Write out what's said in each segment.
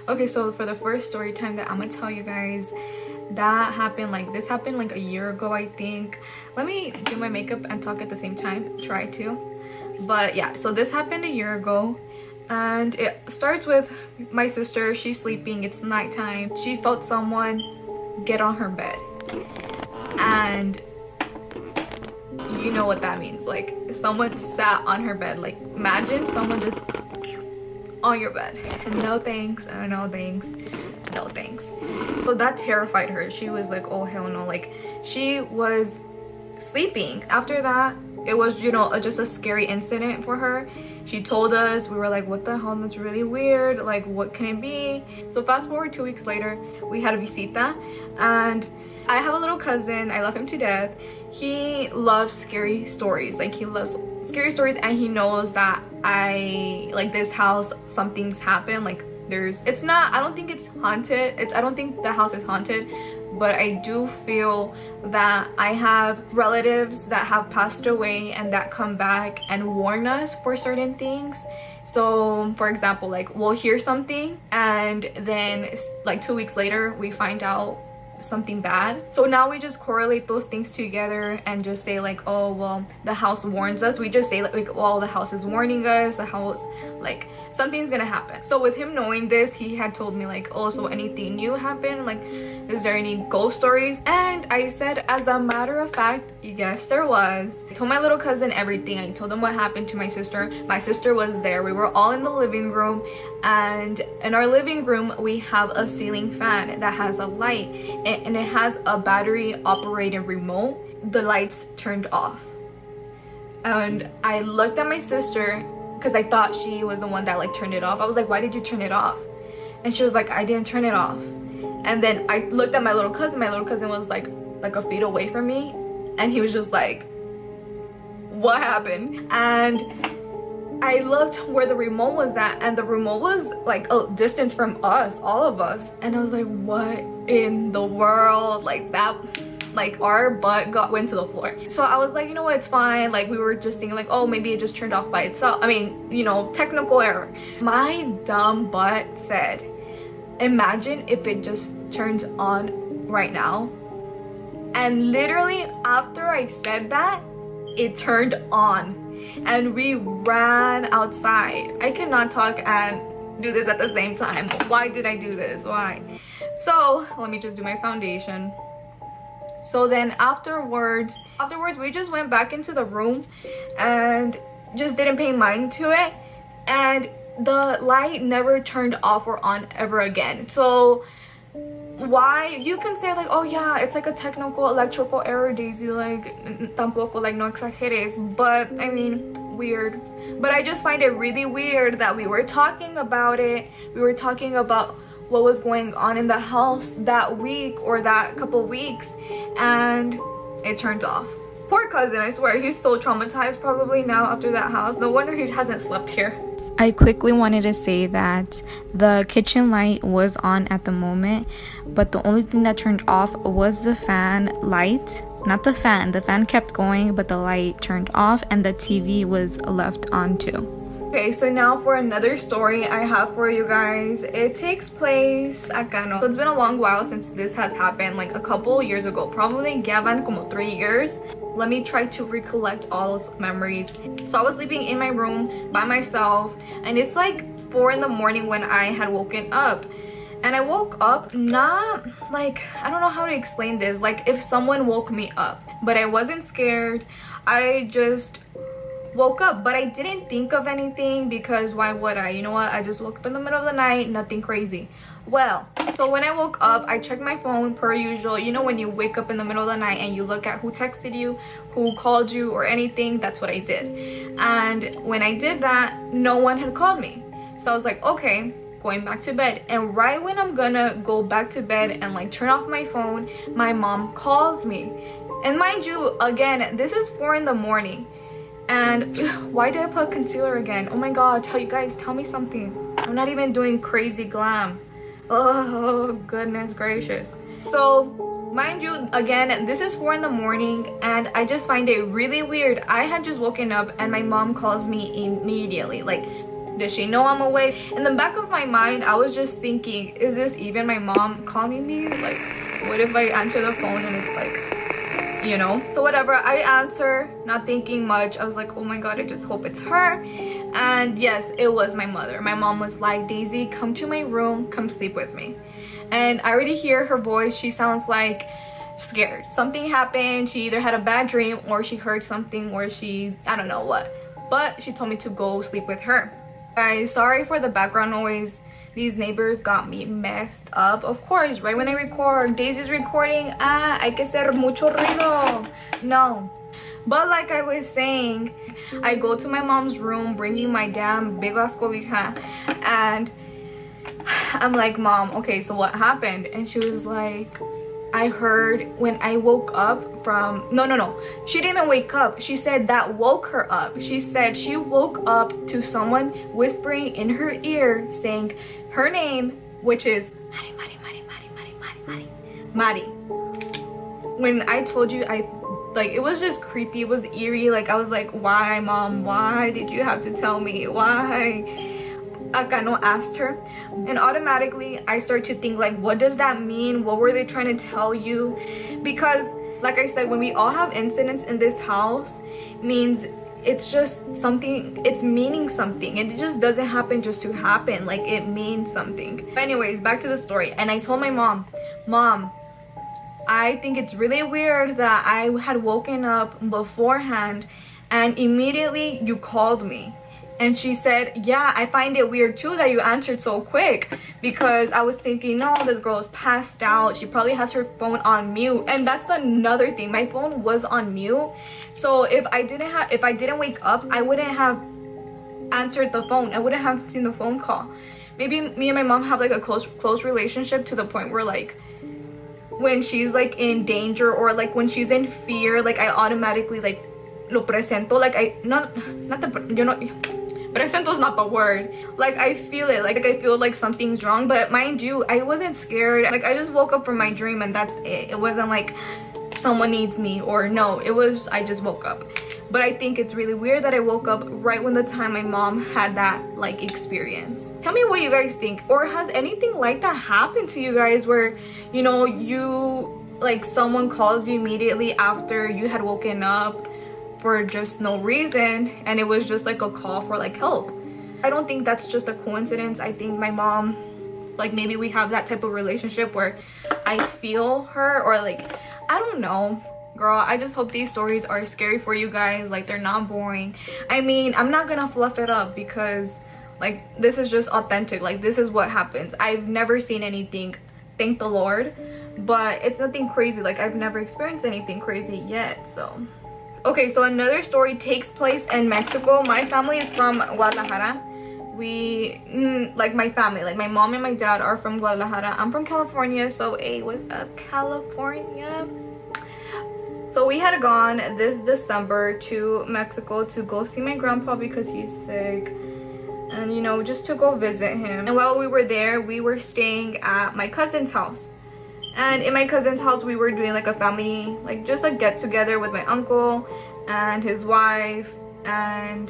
Okay, so for the first story time that I'm gonna tell you guys, this happened like a year ago, I think. Let me do my makeup and talk at the same time, try to. But yeah, so this happened a year ago, and it starts with my sister. She's sleeping, it's nighttime. She felt someone get on her bed, and you know what that means. Like, someone sat on her bed. Like, imagine someone just on your bed. No thanks, no thanks, no thanks. So that terrified her. She was like, oh hell no. Like, she was sleeping. After that, it was, you know, just a scary incident for her. She told us, we were like, what the hell, that's really weird, like what can it be? So fast forward 2 weeks later, we had a visita, and I have a little cousin. I love him to death. He loves scary stories. Like, he loves scary stories, and he knows that I like this house, something's happened. Like, it's not, I don't think it's haunted. I don't think the house is haunted, but I do feel that I have relatives that have passed away and that come back and warn us for certain things. So for example, like, we'll hear something and then like 2 weeks later we find out something bad. So now we just correlate those things together and just say like, oh well, the house warns us. We just say like, well, the house is warning us, the house, like, something's gonna happen. So with him knowing this, he had told me like, oh, so anything new happened? Like, is there any ghost stories? And I said, as a matter of fact, yes, there was. I told my little cousin everything. I told him what happened to my sister. My sister was there. We were all in the living room, and in our living room we have a ceiling fan that has a light, and it has a battery operated remote. The lights turned off, and I looked at my sister because I thought she was the one that like turned it off. I was like, why did you turn it off? And she was like, I didn't turn it off. And then I looked at my little cousin. My little cousin was like a feet away from me, and he was just like, what happened? And I looked where the remote was at, and the remote was like a distance from us, all of us. And I was like, what in the world? Like, that, like, our butt went to the floor. So I was like, you know what, it's fine. Like, we were just thinking like, oh, maybe it just turned off by itself. I mean, you know, technical error. My dumb butt said, imagine if it just turns on right now. And literally after I said that, it turned on, and we ran outside. I cannot talk and do this at the same time. Why did I do this? Why? So let me just do my foundation. So then afterwards we just went back into the room and just didn't pay mind to it, and the light never turned off or on ever again. So why, you can say like, oh yeah, it's like a technical electrical error, Daisy, like tampoco, like, no exageres. But I mean, weird. But I just find it really weird that we were talking about it. We were talking about what was going on in the house that week or that couple weeks, and it turned off. Poor cousin, I swear, he's so traumatized probably now after that house. No wonder he hasn't slept here. I quickly wanted to say that the kitchen light was on at the moment, but the only thing that turned off was the fan light. Not the fan. The fan kept going, but the light turned off, and the TV was left on too. Okay, so now for another story I have for you guys. It takes place acá, no. So it's been a long while since this has happened, like a couple years ago, probably ya van como 3 years. Let me try to recollect all those memories. So I was sleeping in my room by myself, and it's like 4 in the morning when I had woken up. And I woke up not like, I don't know how to explain this, like if someone woke me up, but I wasn't scared. I just woke up, but I didn't think of anything, because why would I? You know what, I just woke up in the middle of the night, nothing crazy. Well, so when I woke up, I checked my phone per usual. You know, when you wake up in the middle of the night and you look at who texted you, who called you or anything, that's what I did. And when I did that, no one had called me. So I was like, okay, going back to bed. And right when I'm gonna go back to bed and like turn off my phone, my mom calls me. And mind you, again, this is 4 in the morning. And why did I put concealer again? Oh my god, tell me something. I'm not even doing crazy glam. Oh goodness gracious. So mind you, again, this is 4 in the morning, and I just find it really weird. I had just woken up and my mom calls me immediately, like Did she know I'm awake? In the back of my mind, I was just thinking, is this even my mom calling me? Like, what if I answer the phone and it's like, you know? So whatever, I answer, not thinking much. I was like, oh my god, I just hope it's her. And yes, it was my mother. My mom was like, Daisy, come to my room, come sleep with me. And I already hear her voice. She sounds like scared. Something happened. She either had a bad dream or she heard something, or she, I don't know what. But she told me to go sleep with her. Guys, sorry for the background noise. These neighbors got me messed up. Of course, right when I record, Daisy's recording. Hay que hacer mucho ruido. No. But like I was saying, I go to my mom's room bringing my damn big ass cobija, and I'm like, Mom, okay, so what happened? And she was like, I heard when I woke up from... No. She didn't even wake up. She said that woke her up. She said she woke up to someone whispering in her ear saying her name, which is Mari. When I told you, it was just creepy. It was eerie. Like, I was like, why, Mom? Why did you have to tell me? Why? Akano asked her, and automatically I start to think, like, what does that mean? What were they trying to tell you? Because like I said, when we all have incidents in this house, means it's just something, it's meaning something, and it just doesn't happen just to happen. Like, it means something. But anyways, back to the story. And I told my mom, I think it's really weird that I had woken up beforehand and immediately you called me. And she said, yeah, I find it weird too that you answered so quick, because I was thinking, no, this girl is passed out. She probably has her phone on mute. And that's another thing. My phone was on mute. So if I didn't wake up, I wouldn't have answered the phone. I wouldn't have seen the phone call. Maybe me and my mom have like a close relationship to the point where, like, when she's like in danger or like when she's in fear, like I automatically like lo presento, like presento is not the word, like I feel it, like I feel like something's wrong. But mind you, I wasn't scared. Like, I just woke up from my dream and that's it. It wasn't like someone needs me, or no, it was I just woke up. But I think it's really weird that I woke up right when the time my mom had that like experience. Tell me what you guys think, or has anything like that happened to you guys, where, you know, you like someone calls you immediately after you had woken up for just no reason, and it was just like a call for like help. I don't think that's just a coincidence. I think my mom, like, maybe we have that type of relationship where I feel her, or like, I don't know. Girl, I just hope these stories are scary for you guys, like they're not boring. I mean, I'm not gonna fluff it up because like this is just authentic. Like, this is what happens. I've never seen anything, thank the Lord, but it's nothing crazy. Like, I've never experienced anything crazy yet. So okay, so another story takes place in Mexico. My family is from Guadalajara. Like my family, like my mom and my dad are from Guadalajara. I'm from California, so hey, what's up, California? So we had gone this December to Mexico to go see my grandpa because he's sick, and, you know, just to go visit him. And while we were there, we were staying at my cousin's house. And in my cousin's house, we were doing like a family, like just a get together with my uncle and his wife and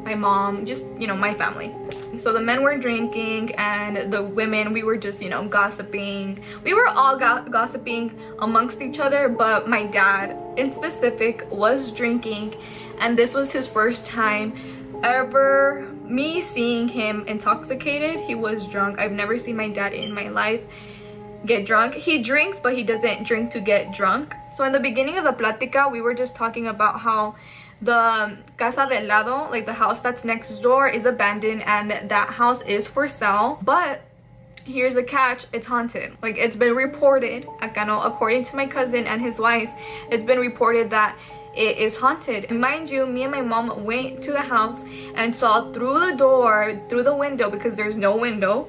my mom, just, you know, my family. So the men were drinking and the women, we were just, you know, gossiping. We were all gossiping amongst each other, but my dad in specific was drinking, and this was his first time ever me seeing him intoxicated. He was drunk. I've never seen my dad in my life get drunk. He drinks, but he doesn't drink to get drunk. So in the beginning of the plática, we were just talking about how the casa del lado, like the house that's next door, is abandoned and that house is for sale. But here's a catch, it's haunted. Like, it's been reported, according to my cousin and his wife, it's been reported that it is haunted. And mind you, me and my mom went to the house and saw through the door, through the window, because there's no window,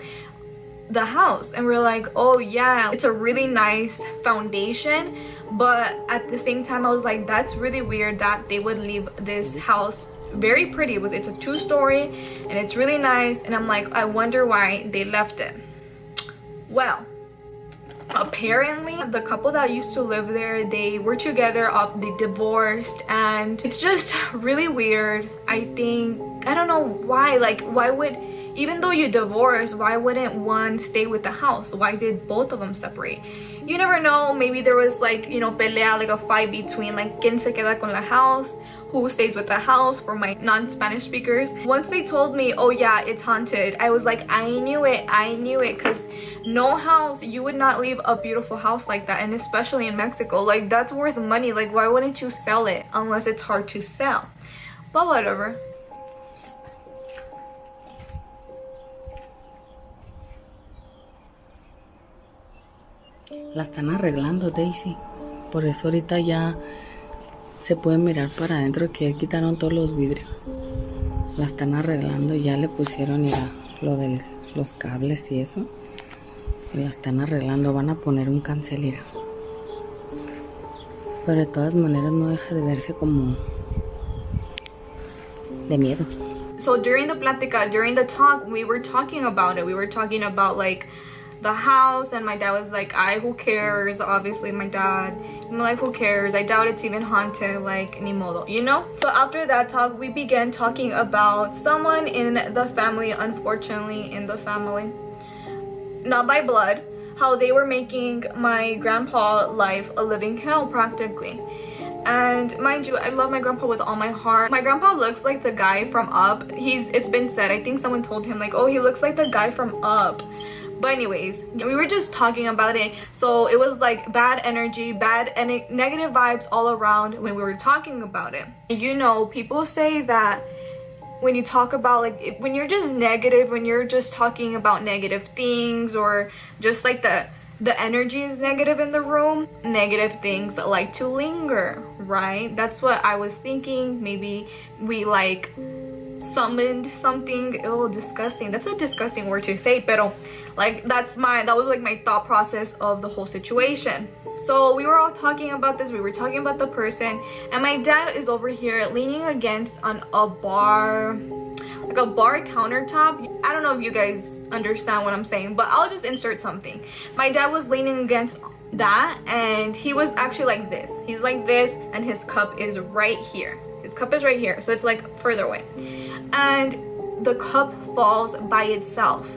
the house. And we're like, oh yeah, it's a really nice foundation. But at the same time, I was like, that's really weird that they would leave this house very pretty. It's a 2-story and it's really nice. And I'm like, I wonder why they left it. Well, apparently the couple that used to live there, they were together, they divorced, and it's just really weird. I think I don't know why. Like, why would, even though you divorce, why wouldn't one stay with the house? Why did both of them separate? You never know. Maybe there was like, you know, pelea, like a fight between like quien se queda con la house, who stays with the house, for my non-Spanish speakers. Once they told me, oh yeah, it's haunted, I was like, I knew it, because no house, you would not leave a beautiful house like that, and especially in Mexico, like that's worth money. Like, why wouldn't you sell it unless it's hard to sell? But whatever. La están arreglando, Daisy. Por eso ahorita ya se puede mirar para adentro, que ya quitaron todos los vidrios. La están arreglando y ya le pusieron lo de los cables y eso. Y la están arreglando, van a poner un cancel. Pero de todas maneras no deja de verse como de miedo. So during the plática, during the talk, we were talking about it. We were talking about like the house, and my dad was like, who cares? Obviously my dad, I'm like, who cares? I doubt it's even haunted, like, ni modo, you know? So after that talk, we began talking about someone in the family, unfortunately in the family, not by blood, how they were making my grandpa life a living hell practically. And mind you, I love my grandpa with all my heart. My grandpa looks like the guy from Up. It's been said, I think someone told him like, oh, he looks like the guy from Up. But anyways, we were just talking about it. So it was like bad energy, bad and negative vibes all around when we were talking about it. You know, people say that when you talk about like, when you're just negative, when you're just talking about negative things, or just like the energy is negative in the room, negative things that like to linger, right? That's what I was thinking. Maybe we like summoned something. Oh, disgusting. That's a disgusting word to say, pero like that was like my thought process of the whole situation. So we were all talking about this, we were talking about the person, and my dad is over here leaning against on a bar, like a bar countertop. I don't know if you guys understand what I'm saying, but I'll just insert something. My dad was leaning against that, and he was actually like this. He's like this, and his cup is right here. His cup is right here, so it's like further away, and the cup falls by itself.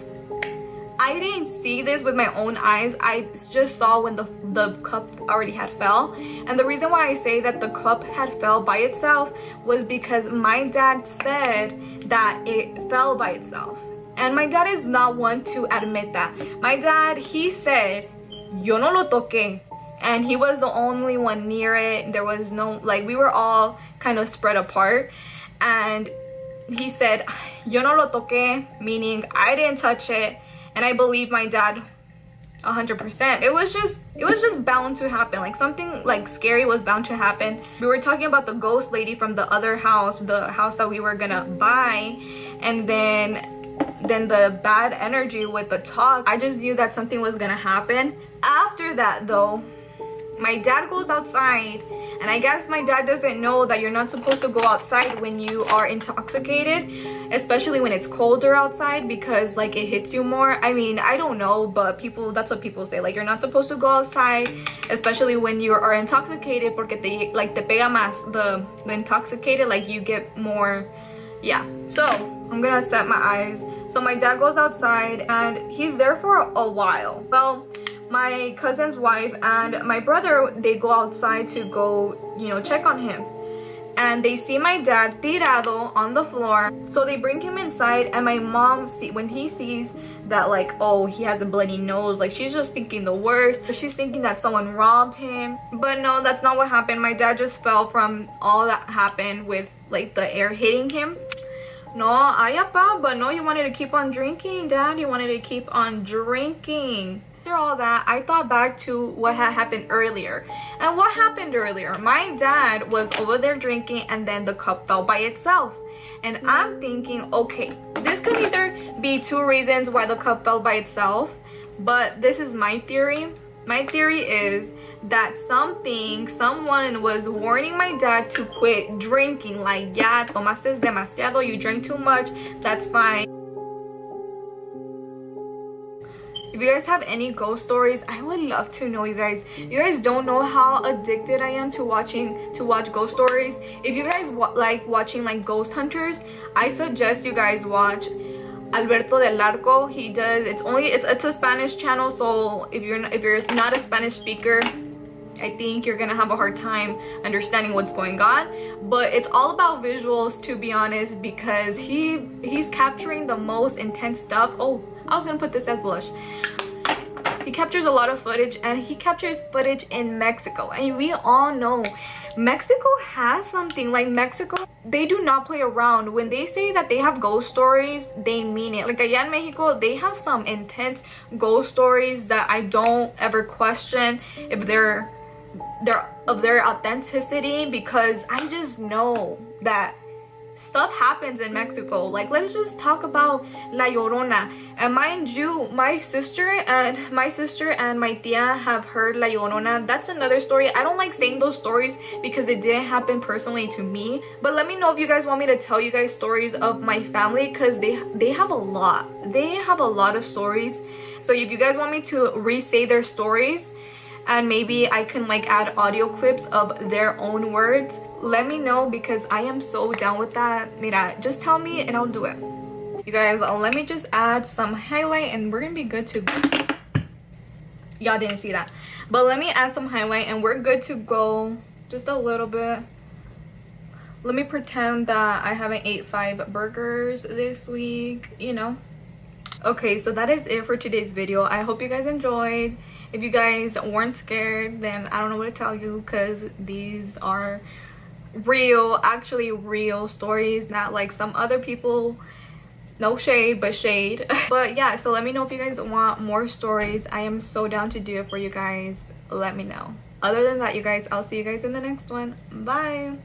I didn't see this with my own eyes. I just saw when the cup already had fell. And the reason why I say that the cup had fell by itself was because my dad said that it fell by itself. And my dad is not one to admit that. My dad, he said, yo no lo toqué. And he was the only one near it. There was no, like, we were all kind of spread apart. And he said, yo no lo toqué, meaning I didn't touch it. And I believe my dad 100%. It was just bound to happen. Like, something like scary was bound to happen. We were talking about the ghost lady from the other house, the house that we were gonna buy, and then the bad energy with the talk. I just knew that something was gonna happen. After that though, my dad goes outside, and I guess my dad doesn't know that you're not supposed to go outside when you are intoxicated, especially when it's colder outside, because like it hits you more. I mean, I don't know, but that's what people say, like you're not supposed to go outside, especially when you are intoxicated, porque te pega más, the intoxicated, like you get more, yeah. So I'm gonna set my eyes. So my dad goes outside, and he's there for a while. Well, my cousin's wife and my brother, they go outside to go, you know, check on him, and they see my dad tirado on the floor. So they bring him inside, and my mom, when he sees that, like, oh, he has a bloody nose, like, she's just thinking the worst. She's thinking that someone robbed him, but no, that's not what happened. My dad just fell from all that happened with like the air hitting him. No, ayapa, but no, you wanted to keep on drinking, Dad. You wanted to keep on drinking. After all that, I thought back to what had happened earlier. And what happened earlier? My dad was over there drinking, and then the cup fell by itself. And I'm thinking, okay, this could either be two reasons why the cup fell by itself, but this is my theory. My theory is that someone was warning my dad to quit drinking. Like, ya tomaste demasiado, you drank too much, that's fine. If you guys have any ghost stories, I would love to know, you guys. You guys don't know how addicted I am to watch ghost stories. If you guys like watching like ghost hunters, I suggest you guys watch Alberto del Arco. He does, it's a Spanish channel, so if you're not a Spanish speaker, I think you're gonna have a hard time understanding what's going on. But it's all about visuals, to be honest, because he's capturing the most intense stuff. Oh, I was gonna put this as blush. He captures a lot of footage, and he captures footage in Mexico, and we all know Mexico has something. Like, Mexico, they do not play around. When they say that they have ghost stories, they mean it. Like, allá in Mexico, they have some intense ghost stories that I don't ever question if they're of their authenticity, because I just know that stuff happens in Mexico. Like, let's just talk about La Llorona. And mind you, my sister and my tia have heard La Llorona. That's another story. I don't like saying those stories because it didn't happen personally to me. But let me know if you guys want me to tell you guys stories of my family, because they have a lot. They have a lot of stories. So if you guys want me to re-say their stories, and maybe I can like add audio clips of their own words, let me know, because I am so down with that. Mira, just tell me and I'll do it. You guys, let me just add some highlight and we're gonna be good to go. Y'all didn't see that, but let me add some highlight and we're good to go. Just a little bit. Let me pretend that I haven't ate 5 burgers this week, you know. Okay, so that is it for today's video. I hope you guys enjoyed. If you guys weren't scared, then I don't know what to tell you, because these are real, actually real stories, not like some other people. No shade, but shade. But yeah, so let me know if you guys want more stories. I am so down to do it for you guys. Let me know. Other than that, you guys, I'll see you guys in the next one. Bye.